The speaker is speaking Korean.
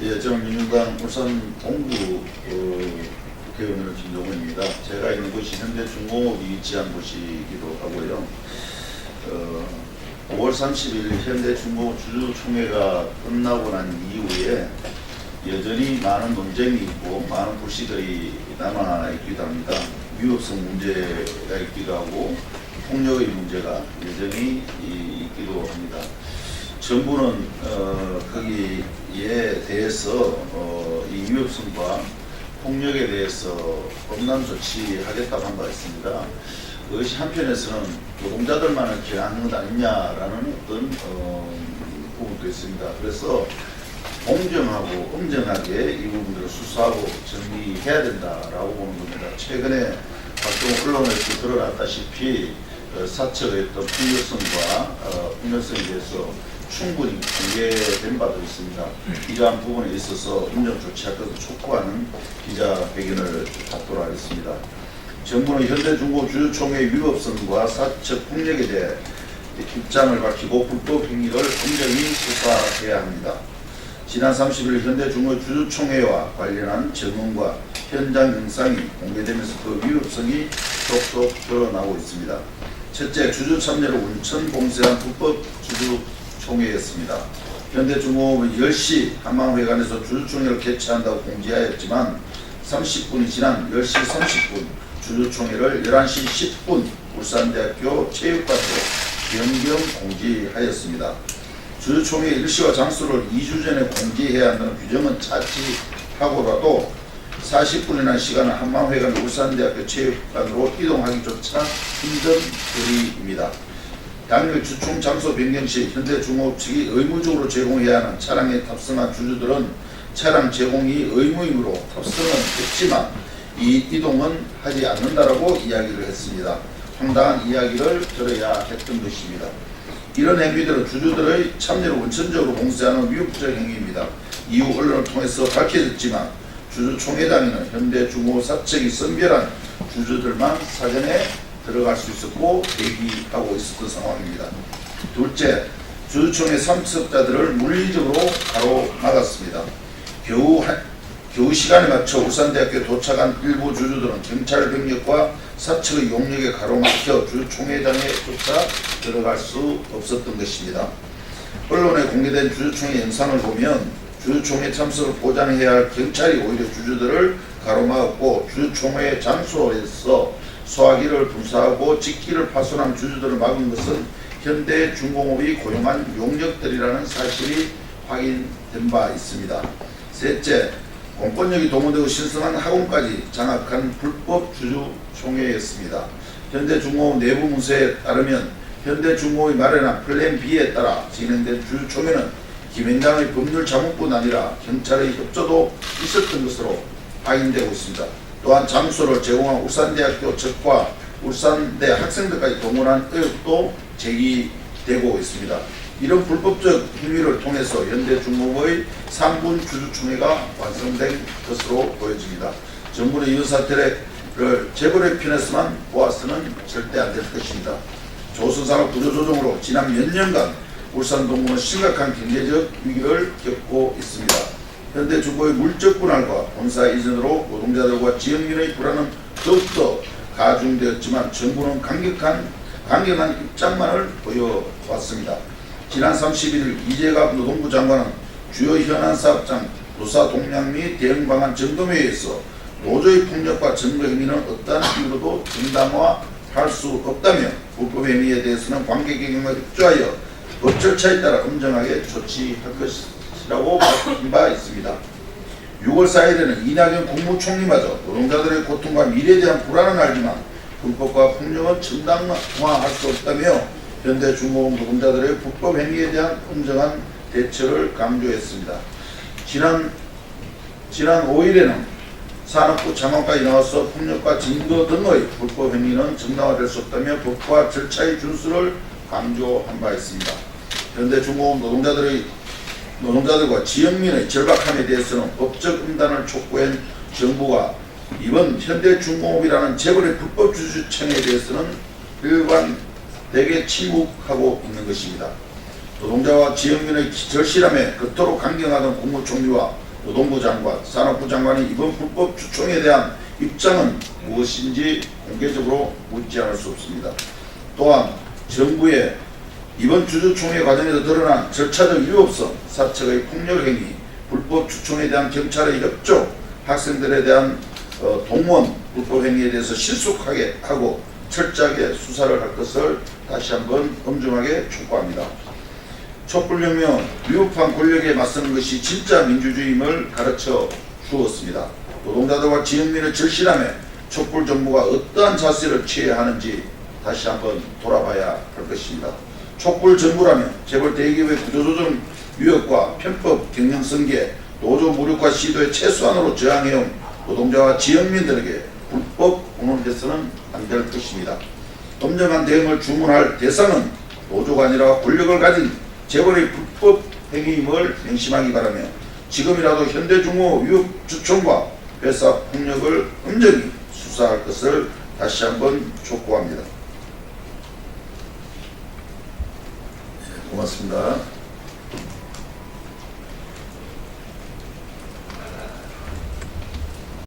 예, 저는 민주당 울산 동구 국회의원 김종훈입니다. 제가 있는 곳이 현대중공업이 위치한 곳이기도 하고요. 5월 30일 현대중공업 주주총회가 끝나고 난 이후에 여전히 많은 논쟁이 있고 많은 불씨들이 남아있기도 합니다. 위협성 문제가 있기도 하고 폭력의 문제가 여전히 있기도 합니다. 정부는 거기에 대해서 이 위협성과 폭력에 대해서 엄난 조치하겠다고 한 바 있습니다. 그것이 한편에서는 노동자들만을 기하는 것 아니냐라는 어떤 부분도 있습니다. 그래서 공정하고 엄정하게 이 부분들을 수사하고 정리해야 된다라고 보는 겁니다. 최근에 각종 언론에서 드러났다시피 사측의 어떤 폭력성에 대해서 충분히 공개된 바도 있습니다. 이러한 부분에 있어서 인정 조치할 것을 촉구하는 기자회견을 갖도록 하겠습니다. 정부는 현대중공업 주주총회의 위법성과 사측 폭력에 대해 입장을 밝히고 불법 행위를 엄정히 수사해야 합니다. 지난 30일 현대중공업 주주총회와 관련한 증언과 현장 영상이 공개되면서 그 위법성이 속속 드러나고 있습니다. 첫째, 주주 참여를 원천 봉쇄한 불법 주주총회였습니다. 현대중공업은 10시 한망회관에서 주주총회를 개최한다고 공지하였지만 30분이 지난 10시 30분 주주총회를 11시 10분 울산대학교 체육관으로 변경 공지하였습니다. 주주총회 일시와 장소를 2주 전에 공지해야 한다는 규정은 차치하고라도 40분이나 시간을 한망회관 울산대학교 체육관으로 이동하기조차 힘든 거리입니다. 당일 주총 장소 변경 시 현대중공업 측이 의무적으로 제공해야 하는 차량에 탑승한 주주들은 차량 제공이 의무이므로 탑승은 했지만 이 이동은 하지 않는다라고 이야기를 했습니다. 황당한 이야기를 들어야 했던 것입니다. 이런 행위들은 주주들의 참여를 원천적으로 봉쇄하는 위협적 행위입니다. 이후 언론을 통해서 밝혀졌지만 주주총회장에는 현대중공업 사측이 선별한 주주들만 사전에 들어갈 수 있었고 대기하고 있었던 상황입니다. 둘째, 주주총회 참석자들을 물리적으로 가로막았습니다. 겨우 시간에 맞춰 울산대학교에 도착한 일부 주주들은 경찰 병력과 사측의 용역에 가로막혀 주주총회장에조차 들어갈 수 없었던 것입니다. 언론에 공개된 주주총회 영상을 보면 주주총회 참석을 보장해야 할 경찰이 오히려 주주들을 가로막았고 주주총회 장소에서 소화기를 분사하고 직기를 파손한 주주들을 막은 것은 현대중공업이 고용한 용역들이라는 사실이 확인된 바 있습니다. 셋째, 공권력이 동원되고 신성한 학원까지 장악한 불법 주주총회였습니다. 현대중공업 내부 문서에 따르면 현대중공업이 마련한 플랜 B에 따라 진행된 주주총회는 김현장의 법률자문뿐 아니라 경찰의 협조도 있었던 것으로 확인되고 있습니다. 또한 장소를 제공한 울산대학교 측과 울산대 학생들까지 동원한 의혹도 제기되고 있습니다. 이런 불법적 행위를 통해서 현대중공업의 3분 주주총회가 완성된 것으로 보여집니다. 정부는 이런 사태를 재벌의 편에서만 보아서는 절대 안 될 것입니다. 조선산업 구조조정으로 지난 몇 년간 울산 동구는 심각한 경제적 위기를 겪고 있습니다. 현대중공업의 물적 분할과 본사 이전으로 노동자들과 지역민의 불안은 더욱더 가중되었지만 정부는 강경한 입장만을 보여왔습니다. 지난 31일 이재갑 노동부 장관은 주요 현안 사업장 노사 동향 및 대응 방안 점검회의에서 노조의 폭력과 증거 행위는 어떠한 이유로도 정당화할 수 없다며 불법 행위에 대해서는 관계기관과 협조하여 법 절차에 따라 엄정하게 조치할 것이라고 밝힌 바 있습니다. 6월 4일에는 이낙연 국무총리마저 노동자들의 고통과 미래에 대한 불안은 알지만 불법과 폭력은 정당화할 수 없다며 현대중공업 노동자들의 불법 행위에 대한 엄정한 대처를 강조했습니다. 지난 5일에는 산업부 장관까지 나와서 폭력과 증거 등의 불법 행위는 정당화될 수 없다며 법과 절차의 준수를 강조한 바 있습니다. 현대중공업 노동자들과 지역민의 절박함에 대해서는 법적 응단을 촉구한 정부가 이번 현대중공업이라는 재벌의 불법 주주총회에 대해서는 일관되게 침묵하고 있는 것입니다. 노동자와 지역민의 절실함에 그토록 강경하던 국무총리와 노동부 장관, 산업부 장관이 이번 불법 주총에 대한 입장은 무엇인지 공개적으로 묻지 않을 수 없습니다. 또한 정부의 이번 주주총회 과정에서 드러난 절차적 위법성, 사측의 폭력행위, 불법 주총에 대한 경찰의 협조, 학생들에 대한 동원 불법행위에 대해서 실속하게 하고 철저하게 수사를 할 것을 다시 한번 엄중하게 촉구합니다. 촛불혁명, 위법한 권력에 맞서는 것이 진짜 민주주의임을 가르쳐 주었습니다. 노동자들과 지역민을 절실하며 촛불 정부가 어떠한 자세를 취해야 하는지 다시 한번 돌아봐야 할 것입니다. 촛불 정부라면 재벌 대기업의 구조조정 위협과 편법 경영성계, 노조 무력화 시도에 최소한으로 저항해온 노동자와 지역민들에게 불법 운운해서는 안 될 것입니다. 엄정한 대응을 주문할 대상은 노조가 아니라 권력을 가진 재벌의 불법 행위임을 명심하기 바라며 지금이라도 현대중공업 위협 주총과 회사 폭력을 엄정히 수사할 것을 다시 한번 촉구합니다. 고맙습니다.